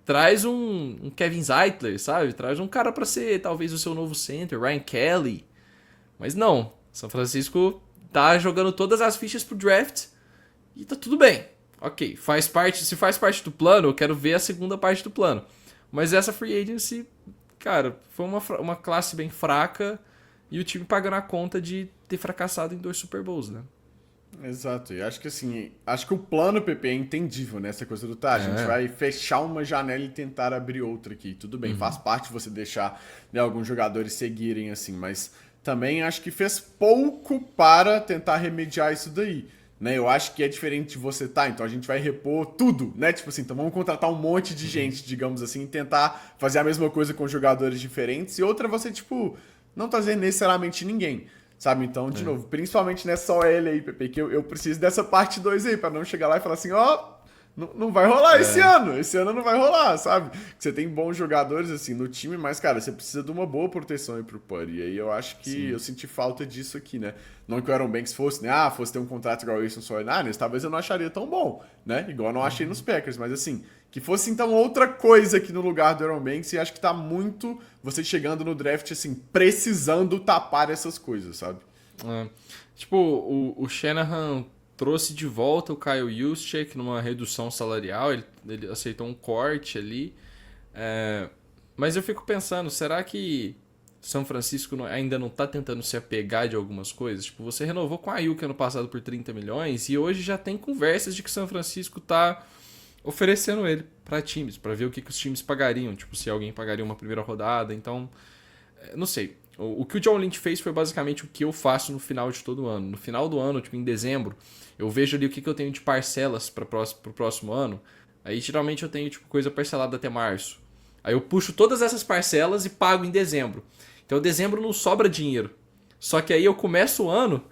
traz um Kevin Zeitler, sabe? Traz um cara para ser talvez o seu novo center, Ryan Kelly. Mas não, São Francisco tá jogando todas as fichas pro draft e tá tudo bem. Ok, se faz parte do plano, eu quero ver a segunda parte do plano. Mas essa free agency, cara, foi uma classe bem fraca e o time pagando a conta de ter fracassado em 2 Super Bowls, né? Exato, e acho que assim, acho que o plano, PP, é entendível, né? Essa coisa do a gente vai fechar uma janela e tentar abrir outra aqui. Tudo bem, faz parte você deixar, né, alguns jogadores seguirem assim, mas também acho que fez pouco para tentar remediar isso daí. Né, eu acho que é diferente de você, então a gente vai repor tudo, né? Tipo assim, então vamos contratar um monte de gente, digamos assim, e tentar fazer a mesma coisa com jogadores diferentes. E outra, você, tipo, não trazer necessariamente ninguém, sabe? Então, de novo, principalmente nessa OL aí, Pepe, que eu preciso dessa parte 2 aí, pra não chegar lá e falar assim, não vai rolar esse ano. Esse ano não vai rolar, sabe? Você tem bons jogadores assim no time, mas, cara, você precisa de uma boa proteção aí pro Purdy. E aí eu acho que eu senti falta disso aqui, né? Não que o Aaron Banks fosse, né? Fosse ter um contrato igual o Wilson 49ers, talvez eu não acharia tão bom, né? Igual eu não achei nos Packers, mas assim, que fosse então outra coisa aqui no lugar do Aaron Banks, e acho que tá muito você chegando no draft, assim, precisando tapar essas coisas, sabe? Tipo, o Shanahan trouxe de volta o Kyle Juszczyk numa redução salarial, ele aceitou um corte ali. Mas eu fico pensando, será que São Francisco ainda não tá tentando se apegar de algumas coisas? Tipo, você renovou com a Ayuk ano passado por 30 milhões e hoje já tem conversas de que São Francisco tá oferecendo ele para times, para ver o que os times pagariam, tipo, se alguém pagaria uma primeira rodada. Então, não sei. O que o John Lynch fez foi basicamente o que eu faço no final de todo ano. No final do ano, tipo em dezembro, eu vejo ali o que eu tenho de parcelas para pro próximo ano. Aí geralmente eu tenho tipo coisa parcelada até março. Aí eu puxo todas essas parcelas e pago em dezembro. Então dezembro não sobra dinheiro. Só que aí eu começo o ano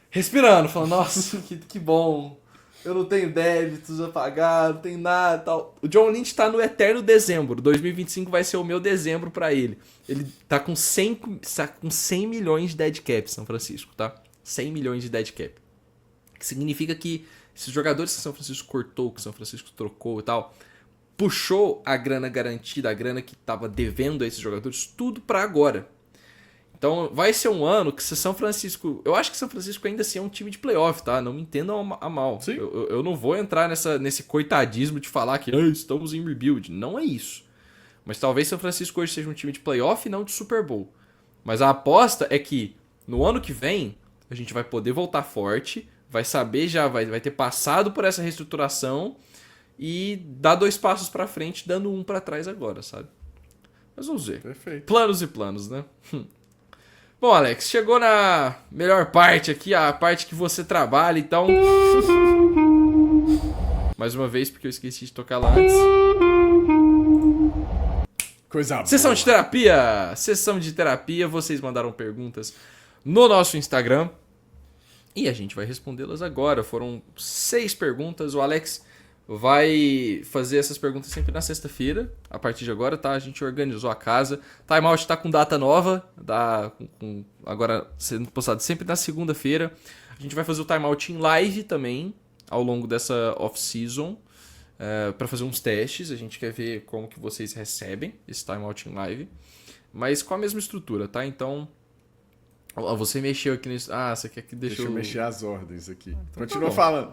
respirando, falando, nossa, que bom. Eu não tenho débitos a pagar, não tenho nada e tal. O John Lynch tá no eterno dezembro. 2025 vai ser o meu dezembro pra ele. Ele tá com 100 milhões de dead cap, São Francisco, tá? 100 milhões de dead cap. Que significa que esses jogadores que São Francisco cortou, que São Francisco trocou e tal, puxou a grana garantida, a grana que tava devendo a esses jogadores, tudo pra agora. Então vai ser um ano que se São Francisco... Eu acho que São Francisco ainda assim é um time de playoff, tá? Não me entendam a mal. Eu não vou entrar nesse coitadismo de falar que estamos em rebuild. Não é isso. Mas talvez São Francisco hoje seja um time de playoff e não de Super Bowl. Mas a aposta é que no ano que vem a gente vai poder voltar forte, vai saber já, vai ter passado por essa reestruturação e dar 2 passos pra frente, dando 1 pra trás agora, sabe? Mas vamos ver. Perfeito. Planos e planos, né? Bom, Alex, chegou na melhor parte aqui, a parte que você trabalha, então... Mais uma vez, porque eu esqueci de tocar lá antes. Coisa boa. Sessão de terapia! Sessão de terapia, vocês mandaram perguntas no nosso Instagram e a gente vai respondê-las agora. Foram 6 perguntas, o Alex vai fazer essas perguntas sempre na sexta-feira, a partir de agora, tá? A gente organizou a casa. Timeout tá com data nova, agora sendo postado sempre na segunda-feira. A gente vai fazer o Timeout em live também, ao longo dessa off-season, para fazer uns testes. A gente quer ver como que vocês recebem esse Timeout em live, mas com a mesma estrutura, tá? Então... Você mexeu aqui nesse... você quer que deixe Deixa eu mexer as ordens aqui. Continua tá falando.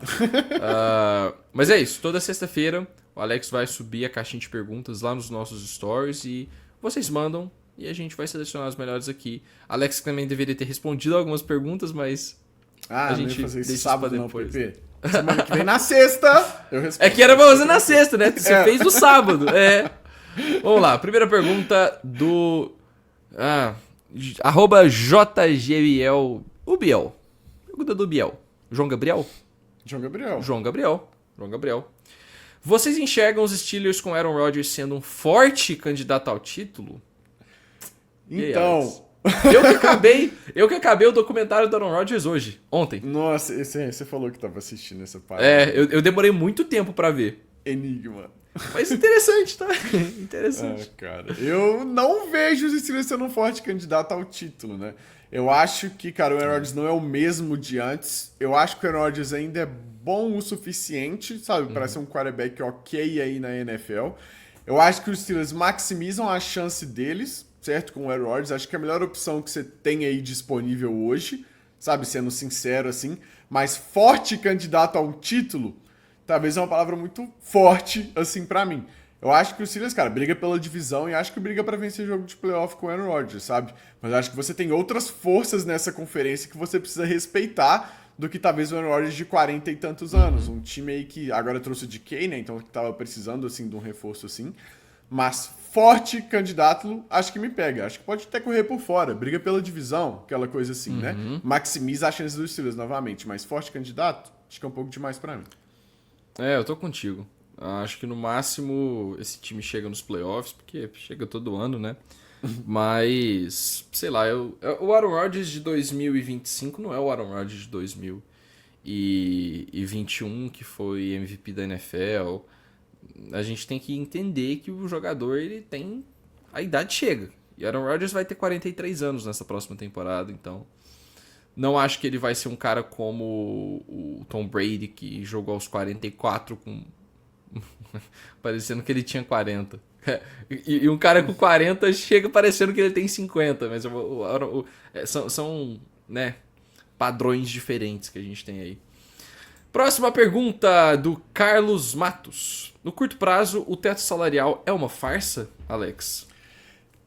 Mas é isso. Toda sexta-feira o Alex vai subir a caixinha de perguntas lá nos nossos stories e vocês mandam e a gente vai selecionar as melhores aqui. Alex também deveria ter respondido algumas perguntas, mas a gente não ia fazer isso deixa sábado pra não, depois. PP. Semana que vem, na sexta, eu respondo. É que era pra fazer na sexta, né? Você fez no sábado. Vamos lá. Primeira pergunta do... @JGBiel. O Biel. Pergunta do Biel. João Gabriel? João Gabriel. João Gabriel. Vocês enxergam os Steelers com Aaron Rodgers sendo um forte candidato ao título? Então... Eu que acabei o documentário do Aaron Rodgers ontem. Nossa, você falou que tava assistindo essa parte. Eu demorei muito tempo pra ver. Enigma. Mas interessante, tá? Interessante. Cara, eu não vejo os Steelers sendo um forte candidato ao título, né? Eu acho que, cara, o Aaron Rodgers não é o mesmo de antes. Eu acho que o Aaron Rodgers ainda é bom o suficiente, sabe? Para ser um quarterback ok aí na NFL. Eu acho que os Steelers maximizam a chance deles, certo? Com o Aaron Rodgers. Acho que é a melhor opção que você tem aí disponível hoje, sabe? Sendo sincero, assim. Mas forte candidato a um título... talvez é uma palavra muito forte, assim, pra mim. Eu acho que o Steelers, cara, briga pela divisão e acho que briga pra vencer jogo de playoff com o Aaron Rodgers, sabe? Mas acho que você tem outras forças nessa conferência que você precisa respeitar do que talvez o Aaron Rodgers de 40 e tantos anos. Um time aí que agora trouxe o DK, né? Então que tava precisando, assim, de um reforço, assim. Mas forte candidato, acho que me pega. Acho que pode até correr por fora. Briga pela divisão, aquela coisa assim, né? Maximiza a chance dos Steelers novamente. Mas forte candidato, acho que é um pouco demais pra mim. Eu tô contigo. Acho que no máximo esse time chega nos playoffs, porque chega todo ano, né? Mas, sei lá, o Aaron Rodgers de 2025 não é o Aaron Rodgers de 2024. e 21, que foi MVP da NFL. A gente tem que entender que o jogador ele tem... A idade chega. E Aaron Rodgers vai ter 43 anos nessa próxima temporada, então... Não acho que ele vai ser um cara como o Tom Brady, que jogou aos 44 com... parecendo que ele tinha 40. E um cara com 40 chega parecendo que ele tem 50, mas são né, padrões diferentes que a gente tem aí. Próxima pergunta do Carlos Matos. No curto prazo, o teto salarial é uma farsa, Alex?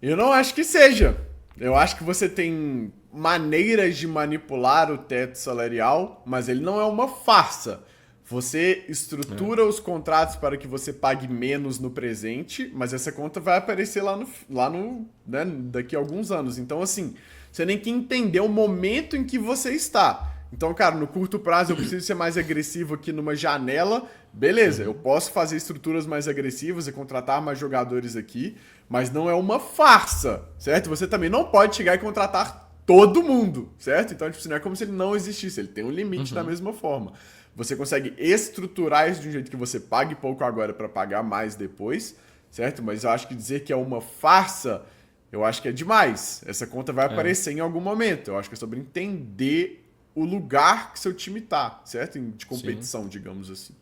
Eu não acho que seja. Eu acho que você tem maneiras de manipular o teto salarial, mas ele não é uma farsa. Você estrutura os contratos para que você pague menos no presente, mas essa conta vai aparecer lá no né, daqui a alguns anos. Então, assim, você tem que entender o momento em que você está. Então, cara, no curto prazo eu preciso ser mais agressivo aqui numa janela. Beleza, eu posso fazer estruturas mais agressivas e contratar mais jogadores aqui, mas não é uma farsa, certo? Você também não pode chegar e contratar todo mundo, certo? Então, tipo, não é como se ele não existisse, ele tem um limite da mesma forma. Você consegue estruturar isso de um jeito que você pague pouco agora para pagar mais depois, certo? Mas eu acho que dizer que é uma farsa, eu acho que é demais. Essa conta vai aparecer em algum momento. Eu acho que é sobre entender o lugar que seu time tá, certo? De competição, digamos assim.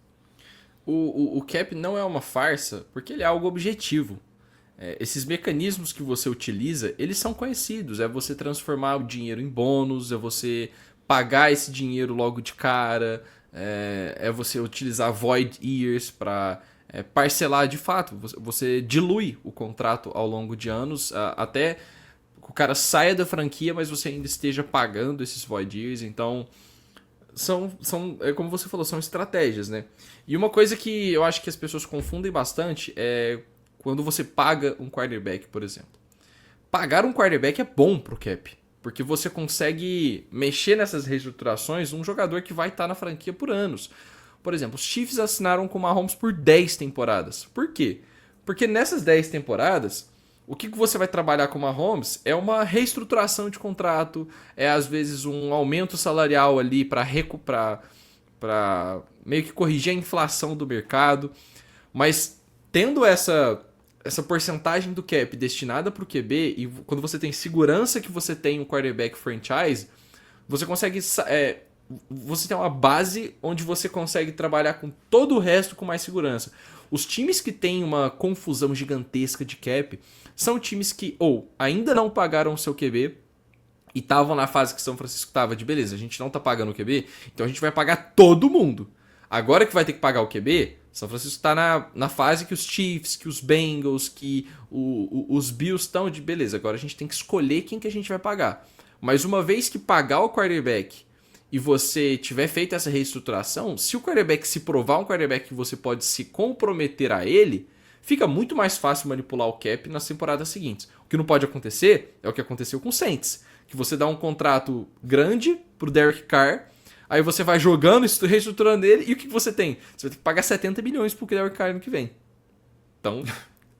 O cap não é uma farsa porque ele é algo objetivo. Esses mecanismos que você utiliza, eles são conhecidos. É você transformar o dinheiro em bônus, é você pagar esse dinheiro logo de cara, é você utilizar void years para parcelar de fato. Você dilui o contrato ao longo de anos, até que o cara saia da franquia, mas você ainda esteja pagando esses void years. Então, como você falou, são estratégias, né? E uma coisa que eu acho que as pessoas confundem bastante é quando você paga um quarterback, por exemplo. Pagar um quarterback é bom pro cap, porque você consegue mexer nessas reestruturações um jogador que vai estar na franquia por anos. Por exemplo, os Chiefs assinaram com o Mahomes por 10 temporadas. Por quê? Porque nessas 10 temporadas, o que você vai trabalhar com o Mahomes é uma reestruturação de contrato, é às vezes um aumento salarial ali para meio que corrigir a inflação do mercado. Mas tendo essa porcentagem do cap destinada para o QB, e quando você tem segurança que você tem um quarterback franchise, você consegue... você tem uma base onde você consegue trabalhar com todo o resto com mais segurança. Os times que têm uma confusão gigantesca de cap são times que ou ainda não pagaram o seu QB e estavam na fase que São Francisco estava de beleza, a gente não está pagando o QB, então a gente vai pagar todo mundo. Agora que vai ter que pagar o QB, São Francisco está na fase que os Chiefs, que os Bengals, que os Bills estão de beleza. Agora a gente tem que escolher quem que a gente vai pagar. Mas uma vez que pagar o quarterback e você tiver feito essa reestruturação, se o quarterback se provar um quarterback que você pode se comprometer a ele, fica muito mais fácil manipular o cap nas temporadas seguintes. O que não pode acontecer é o que aconteceu com o Saints, que você dá um contrato grande pro Derek Carr, aí você vai jogando, reestruturando ele, e o que você tem? Você vai ter que pagar 70 milhões pro Derek Carr no que vem. Então,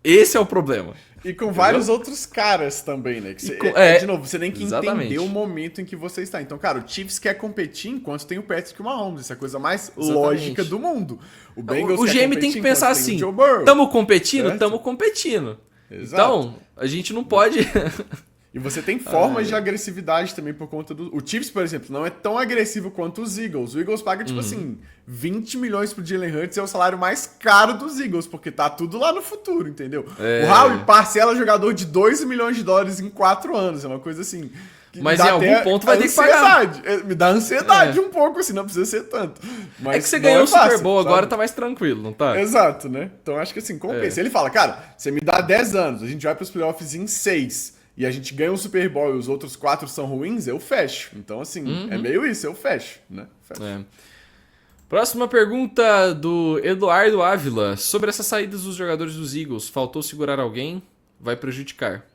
esse é o problema. E com vários outros caras também, né? Que de novo, você tem que entender o momento em que você está. Então, cara, o Chiefs quer competir enquanto tem o Patrick Mahomes. Isso é a coisa mais lógica do mundo. O GM tem que pensar assim, tamo competindo? Tamo competindo. Exato. Então, a gente não pode... E você tem formas de agressividade também por conta do... O Chiefs, por exemplo, não é tão agressivo quanto os Eagles. O Eagles paga, tipo assim, 20 milhões pro Jalen Hurts, é o salário mais caro dos Eagles, porque tá tudo lá no futuro, entendeu? O Howie parcela jogador de 2 milhões de dólares em 4 anos, é uma coisa assim... Mas em algum ponto vai ter que pagar. Me dá ansiedade um pouco, assim, não precisa ser tanto. Mas é que você ganhou o Super Bowl, agora tá mais tranquilo, não tá? Exato, né? Então acho que assim, compensa. Ele fala, cara, você me dá 10 anos, a gente vai pros playoffs em 6... e a gente ganha um Super Bowl e os outros 4 são ruins, eu fecho. Então, assim, é meio isso, eu fecho, né? Próxima pergunta do Eduardo Ávila. Sobre essas saídas dos jogadores dos Eagles, faltou segurar alguém? Vai prejudicar?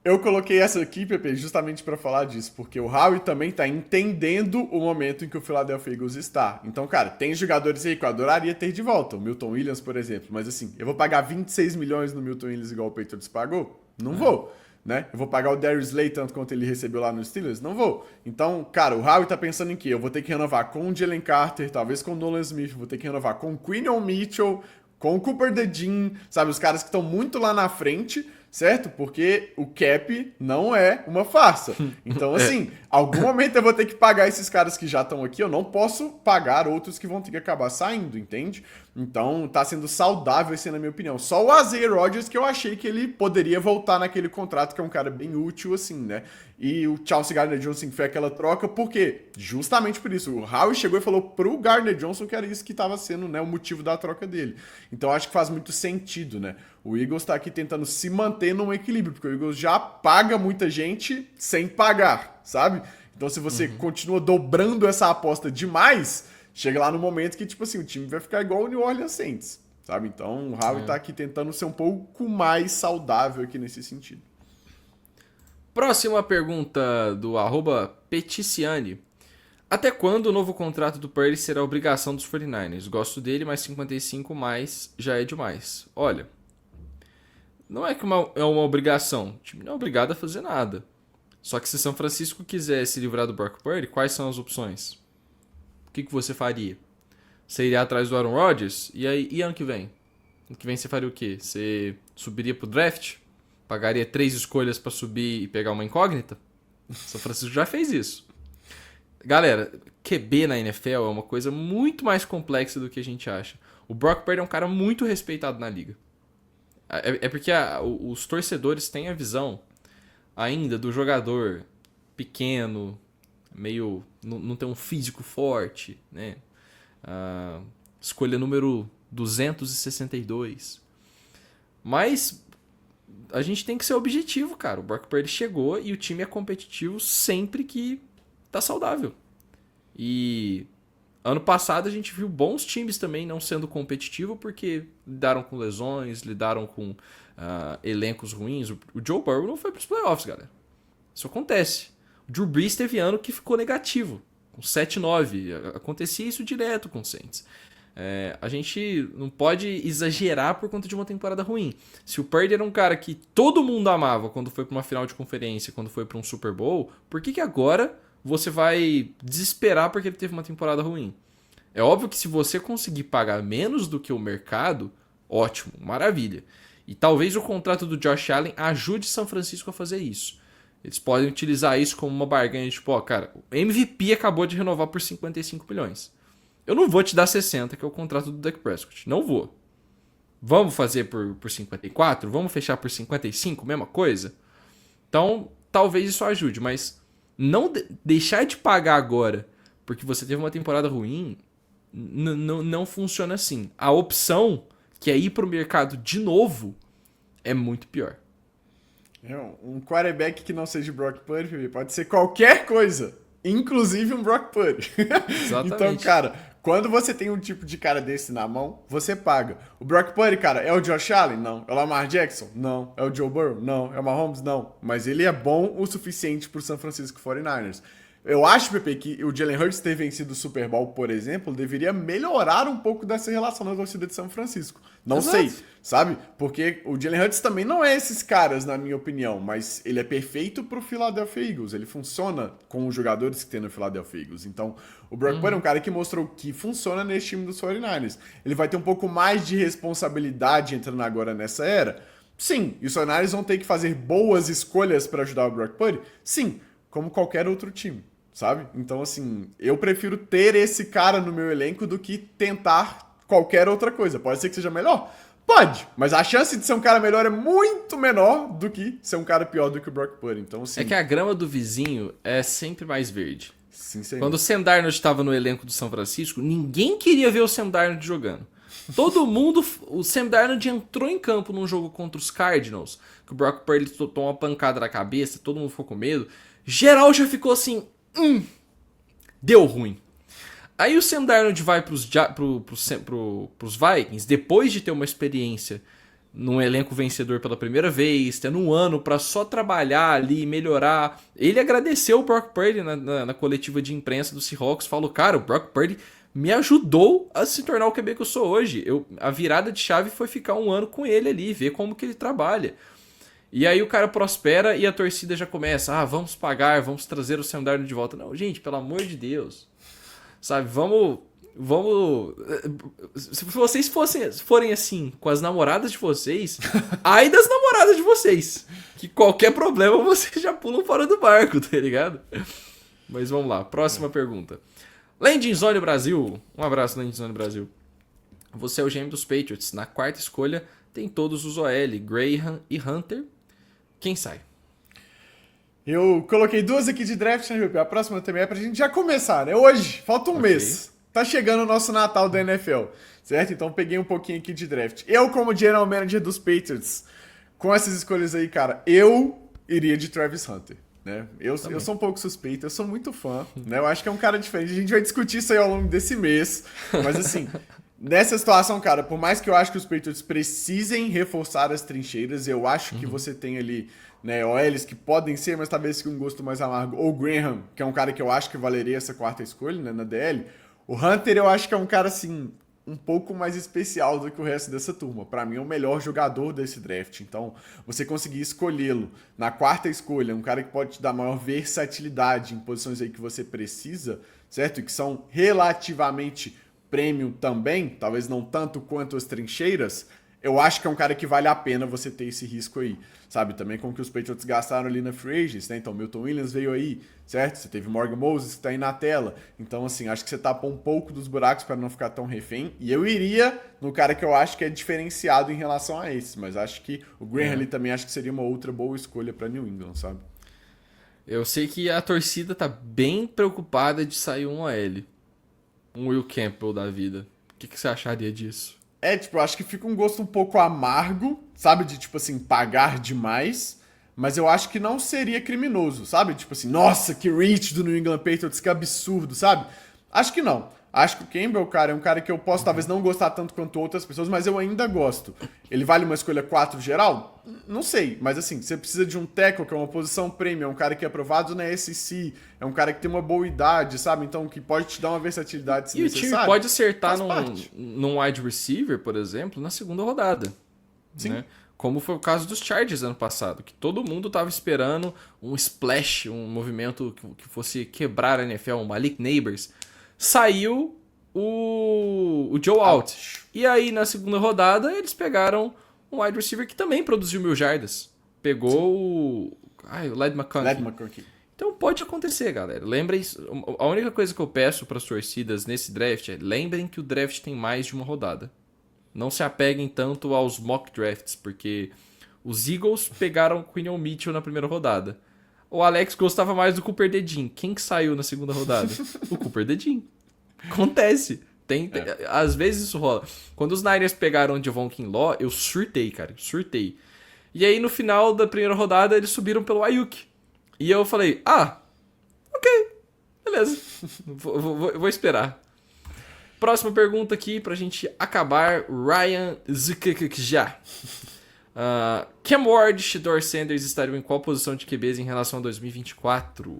Eu coloquei essa aqui, Pepe, justamente para falar disso, porque o Howie também tá entendendo o momento em que o Philadelphia Eagles está. Então, cara, tem jogadores aí que eu adoraria ter de volta. O Milton Williams, por exemplo. Mas, assim, eu vou pagar 26 milhões no Milton Williams igual o Patriots pagou? Não vou. né? Eu vou pagar o Darius Slay tanto quanto ele recebeu lá no Steelers? Não vou. Então, cara, o Howie tá pensando em quê? Eu vou ter que renovar com o Jalen Carter, talvez com o Nolan Smith, vou ter que renovar com o Quinton Mitchell, com o Cooper DeJean, sabe? Os caras que estão muito lá na frente, certo? Porque o cap não é uma farsa. Então, assim, algum momento eu vou ter que pagar esses caras que já estão aqui, eu não posso pagar outros que vão ter que acabar saindo, entende? Então, tá sendo saudável esse, na minha opinião. Só o Isaiah Rodgers que eu achei que ele poderia voltar naquele contrato, que é um cara bem útil, assim, né? E o Chauncey Gardner-Johnson foi aquela troca, por quê? Justamente por isso. O Howie chegou e falou pro Gardner-Johnson que era isso que estava sendo, né, o motivo da troca dele. Então, acho que faz muito sentido, né? O Eagles tá aqui tentando se manter num equilíbrio, porque o Eagles já paga muita gente sem pagar, sabe? Então, se você continua dobrando essa aposta demais, chega lá no momento que, tipo assim, o time vai ficar igual o New Orleans Saints, sabe? Então, o Howie tá aqui tentando ser um pouco mais saudável aqui nesse sentido. Próxima pergunta do @Peticiane. Até quando o novo contrato do Purdy será obrigação dos 49ers? Gosto dele, mas 55 mais já é demais. Olha, não é que é uma obrigação. O time não é obrigado a fazer nada. Só que se São Francisco quiser se livrar do Brock Purdy, quais são as opções? O que você faria? Você iria atrás do Aaron Rodgers? E aí, e ano que vem? Ano que vem você faria o quê? Você subiria pro draft? Pagaria 3 escolhas pra subir e pegar uma incógnita? São Francisco já fez isso. Galera, QB na NFL é uma coisa muito mais complexa do que a gente acha. O Brock Purdy é um cara muito respeitado na liga. É porque os torcedores têm a visão ainda do jogador pequeno, meio... não tem um físico forte, né? Escolha número 262. Mas a gente tem que ser objetivo, cara. O Brock Purdy chegou e o time é competitivo sempre que tá saudável. E ano passado a gente viu bons times também não sendo competitivo porque lidaram com lesões, lidaram com elencos ruins. O Joe Burrow não foi pros playoffs, galera. Isso acontece. O Drew Brees teve ano que ficou negativo, com 7-9. Acontecia isso direto com o Saints. A gente não pode exagerar por conta de uma temporada ruim. Se o Purdy era um cara que todo mundo amava quando foi para uma final de conferência, quando foi para um Super Bowl, por que agora você vai desesperar porque ele teve uma temporada ruim? É óbvio que se você conseguir pagar menos do que o mercado, ótimo, maravilha. E talvez o contrato do Josh Allen ajude São Francisco a fazer isso. Eles podem utilizar isso como uma barganha, tipo, ó, cara, o MVP acabou de renovar por 55 milhões. Eu não vou te dar 60, que é o contrato do Dak Prescott. Não vou. Vamos fazer por 54? Vamos fechar por 55? Mesma coisa? Então, talvez isso ajude, mas não deixar de pagar agora porque você teve uma temporada ruim não funciona assim. A opção, que é ir pro mercado de novo, é muito pior. Um quarterback que não seja Brock Purdy pode ser qualquer coisa, inclusive um Brock Purdy. Exatamente. Então, cara, quando você tem um tipo de cara desse na mão, você paga. O Brock Purdy, cara, é o Josh Allen? Não. É o Lamar Jackson? Não. É o Joe Burrow? Não. É o Mahomes? Não. Mas ele é bom o suficiente pro San Francisco 49ers. Eu acho, Pepe, que o Jalen Hurts ter vencido o Super Bowl, por exemplo, deveria melhorar um pouco dessa relação na torcida de São Francisco. Não sei, sabe? Porque o Jalen Hurts também não é esses caras, na minha opinião, mas ele é perfeito pro Philadelphia Eagles. Ele funciona com os jogadores que tem no Philadelphia Eagles. Então, o Brock Purdy é um cara que mostrou que funciona nesse time dos 49ers. Ele vai ter um pouco mais de responsabilidade entrando agora nessa era? Sim. E os 49ers vão ter que fazer boas escolhas para ajudar o Brock Purdy? Sim. Como qualquer outro time, sabe? Então, assim, eu prefiro ter esse cara no meu elenco do que tentar qualquer outra coisa. Pode ser que seja melhor? Pode, mas a chance de ser um cara melhor é muito menor do que ser um cara pior do que o Brock Purdy. Então, assim... É que a grama do vizinho é sempre mais verde. Sim, sim. Quando o Sam Darnold estava no elenco do São Francisco, ninguém queria ver o Sam Darnold jogando. Todo mundo... O Sam Darnold entrou em campo num jogo contra os Cardinals, que o Brock Purdy tomou uma pancada na cabeça, todo mundo ficou com medo. Geral já ficou assim... deu ruim. Aí o Sam Darnold vai pros Vikings, depois de ter uma experiência num elenco vencedor pela primeira vez, tendo um ano pra só trabalhar ali, melhorar. Ele agradeceu o Brock Purdy na coletiva de imprensa do Seahawks, falou, cara, o Brock Purdy me ajudou a se tornar o QB que eu sou hoje. A virada de chave foi ficar um ano com ele ali, ver como que ele trabalha. E aí o cara prospera e a torcida já começa, vamos pagar, vamos trazer o Sam Darnold de volta. Não, gente, pelo amor de Deus. Sabe, vamos... Se vocês forem assim com as namoradas de vocês, ai das namoradas de vocês. Que qualquer problema vocês já pulam fora do barco, tá ligado? Mas vamos lá, próxima pergunta. Landing Zone Brasil. Um abraço, Landing Zone Brasil. Você é o GM dos Patriots. Na quarta escolha tem todos os OL, Graham e Hunter. Quem sai? Eu coloquei 2 aqui de draft, né, a próxima também é pra gente já começar, né? Hoje, falta um mês. Tá chegando o nosso Natal da NFL, certo? Então peguei um pouquinho aqui de draft. Eu, como General Manager dos Patriots, com essas escolhas aí, cara, eu iria de Travis Hunter, né? Eu sou um pouco suspeito, eu sou muito fã, né? Eu acho que é um cara diferente. A gente vai discutir isso aí ao longo desse mês, mas assim... Nessa situação, cara, por mais que eu acho que os Patriots precisem reforçar as trincheiras, eu acho que você tem ali, né, OLs que podem ser, mas talvez com um gosto mais amargo, ou Graham, que é um cara que eu acho que valeria essa quarta escolha, né, na DL. O Hunter eu acho que é um cara, assim, um pouco mais especial do que o resto dessa turma. Pra mim é o melhor jogador desse draft. Então, você conseguir escolhê-lo na quarta escolha, um cara que pode te dar maior versatilidade em posições aí que você precisa, certo? E que são relativamente premium também, talvez não tanto quanto as trincheiras, eu acho que é um cara que vale a pena você ter esse risco aí, sabe? Também com o que os Patriots gastaram ali na free agents, né? Então, Milton Williams veio aí, certo? Você teve Morgan Moses que tá aí na tela. Então, assim, acho que você tapou um pouco dos buracos para não ficar tão refém. E eu iria no cara que eu acho que é diferenciado em relação a esse, mas acho que o Graham ali também acho que seria uma outra boa escolha para New England, sabe? Eu sei que a torcida tá bem preocupada de sair um OL. Um Will Campbell da vida. O que você acharia disso? Tipo, eu acho que fica um gosto um pouco amargo, sabe? De, tipo assim, pagar demais. Mas eu acho que não seria criminoso, sabe? Tipo assim, nossa, que reach do New England Patriots, que absurdo, sabe? Acho que não. Acho que o Campbell, cara, é um cara que eu posso talvez não gostar tanto quanto outras pessoas, mas eu ainda gosto. Ele vale uma escolha 4 geral? Não sei, mas assim, você precisa de um tackle, que é uma posição premium, é um cara que é aprovado na SEC, é um cara que tem uma boa idade, sabe? Então, que pode te dar uma versatilidade se necessário. E o time pode acertar num wide receiver, por exemplo, na segunda rodada. Sim. Né? Como foi o caso dos Chargers ano passado, que todo mundo estava esperando um splash, um movimento que fosse quebrar a NFL, um Malik Neighbors. Saiu o Joe Alt. E aí, na segunda rodada, eles pegaram um wide receiver que também produziu 1.000 jardas. Pegou o Ladd McConkey. Então pode acontecer, galera. Lembrem, a única coisa que eu peço para as torcidas nesse draft é lembrem que o draft tem mais de uma rodada. Não se apeguem tanto aos mock drafts, porque os Eagles pegaram o Quinion Mitchell na primeira rodada. O Alex gostava mais do Cooper DeJean. Quem que saiu na segunda rodada? O Cooper DeJean. Acontece. Às vezes isso rola. Quando os Niners pegaram o Javon Kinlaw, eu surtei, cara. Surtei. E aí, no final da primeira rodada, eles subiram pelo Ayuk. E eu falei, ok. Beleza. Vou esperar. Próxima pergunta aqui pra gente acabar. Ryan Zukikja. Cam Ward e Shedeur Sanders estariam em qual posição de QBs em relação a 2024?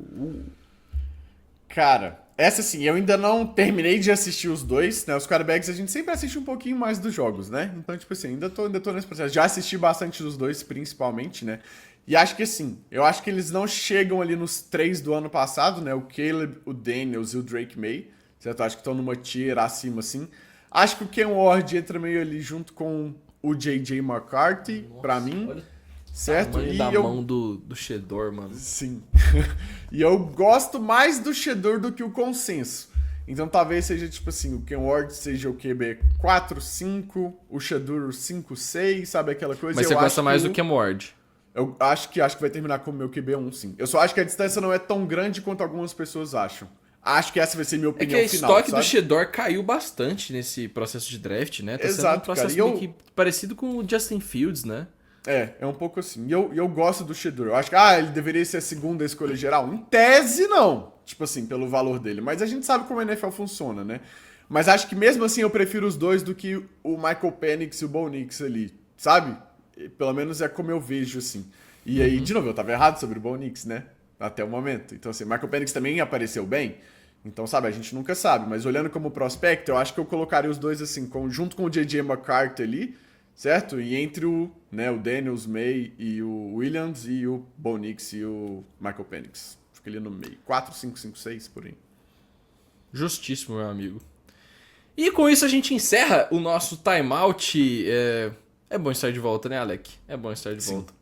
Cara, essa sim, eu ainda não terminei de assistir os dois, né? Os quarterbacks a gente sempre assiste um pouquinho mais dos jogos, né? Então, tipo assim, ainda tô nesse processo. Já assisti bastante dos dois, principalmente, né? E acho que assim, eu acho que eles não chegam ali nos 3 do ano passado, né? O Caleb, o Daniels e o Drake May, certo? Acho que estão numa tier acima, assim. Acho que o Cam Ward entra meio ali junto com o J.J. McCarthy, pra mim, certo? E da mão do Shedeur, mano. Sim. E eu gosto mais do Shedeur do que o consenso. Então talvez seja tipo assim, o Cam Ward seja o QB 4, 5, o Shedeur 5, 6, sabe aquela coisa? Mas você gosta mais do Cam Ward? Eu acho que vai terminar com o meu QB 1, sim. Eu só acho que a distância não é tão grande quanto algumas pessoas acham. Acho que essa vai ser minha opinião final. É que o estoque do Shedeur caiu bastante nesse processo de draft, né? Tá Exato, sendo um processo cara. meio que parecido com o Justin Fields, né? É um pouco assim. E eu gosto do Shedeur. Eu acho que ele deveria ser a segunda escolha geral. Em tese, não. Tipo assim, pelo valor dele. Mas a gente sabe como a NFL funciona, né? Mas acho que mesmo assim eu prefiro os dois do que o Michael Penix e o Bo Nix ali, sabe? Pelo menos é como eu vejo, assim. E aí, de novo, eu tava errado sobre o Bo Nix, né? Até o momento. Então, assim, Michael Penix também apareceu bem. Então, sabe, a gente nunca sabe. Mas olhando como prospecto, eu acho que eu colocaria os dois, assim, junto com o J.J. McCarthy ali, certo? E entre o Daniels, May e o Williams e o Bo Nix e o Michael Penix. Fica ali no meio. 4, 5, 5, 6, por aí. Justíssimo, meu amigo. E com isso a gente encerra o nosso timeout. É bom estar de volta, né, Alec? É bom estar de volta.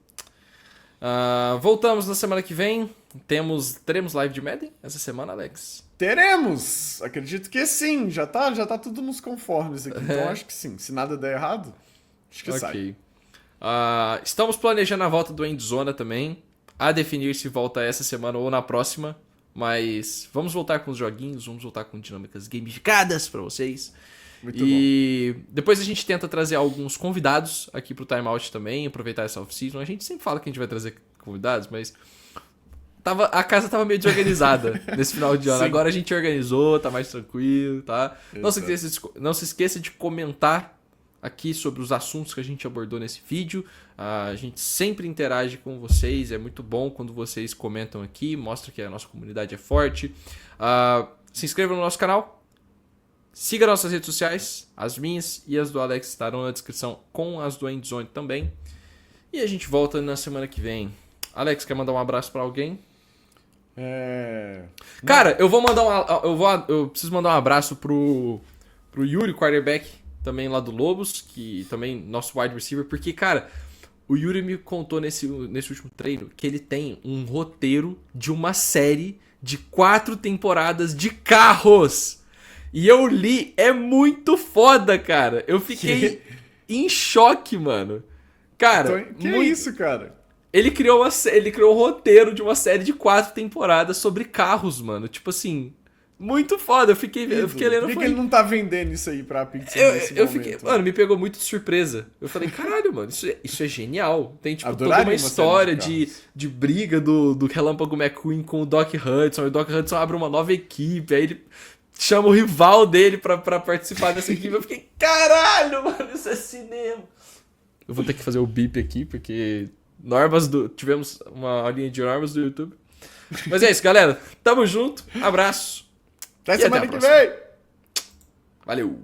Voltamos na semana que vem. Teremos live de Madden essa semana, Alex? Teremos! Acredito que sim. Já tá tudo nos conformes aqui. Então acho que sim. Se nada der errado, acho que sai. Estamos planejando a volta do Endzona também. A definir se volta essa semana ou na próxima. Mas vamos voltar com os joguinhos, vamos voltar com dinâmicas gamificadas pra vocês. Muito bom. Depois a gente tenta trazer alguns convidados aqui pro Timeout também, aproveitar essa off-season. A gente sempre fala que a gente vai trazer convidados, mas a casa tava meio desorganizada nesse final de ano. Sim. Agora a gente organizou, tá mais tranquilo, tá? Não se esqueça de comentar aqui sobre os assuntos que a gente abordou nesse vídeo. A gente sempre interage com vocês, é muito bom quando vocês comentam aqui, mostra que a nossa comunidade é forte. Se inscreva no nosso canal, siga nossas redes sociais, as minhas e as do Alex estarão na descrição, com as do Endzone também. E a gente volta na semana que vem. Alex, quer mandar um abraço pra alguém? Cara, eu preciso mandar um abraço pro Yuri, quarterback, também lá do Lobos, que também nosso wide receiver, porque, cara, o Yuri me contou nesse último treino que ele tem um roteiro de uma série de 4 temporadas de carros. E eu li, é muito foda, cara. Eu fiquei em choque, mano. Cara, Então, que é isso, cara? Ele criou um roteiro de uma série de 4 temporadas sobre carros, mano. Tipo assim, muito foda. Eu fiquei lendo. Por que ele não tá vendendo isso aí pra Pixar nesse momento? Fiquei, mano, me pegou muito de surpresa. Eu falei, caralho, mano, isso é genial. Tem, tipo, Adoraria toda uma história de de briga do Relâmpago McQueen com o Doc Hudson. E o Doc Hudson abre uma nova equipe. Aí ele chama o rival dele pra participar dessa equipe. Eu fiquei, caralho, mano, isso é cinema. Eu vou ter que fazer o beep aqui, porque tivemos uma linha de normas do YouTube. Mas é isso, galera. Tamo junto. Abraço. Até semana que vem. Valeu.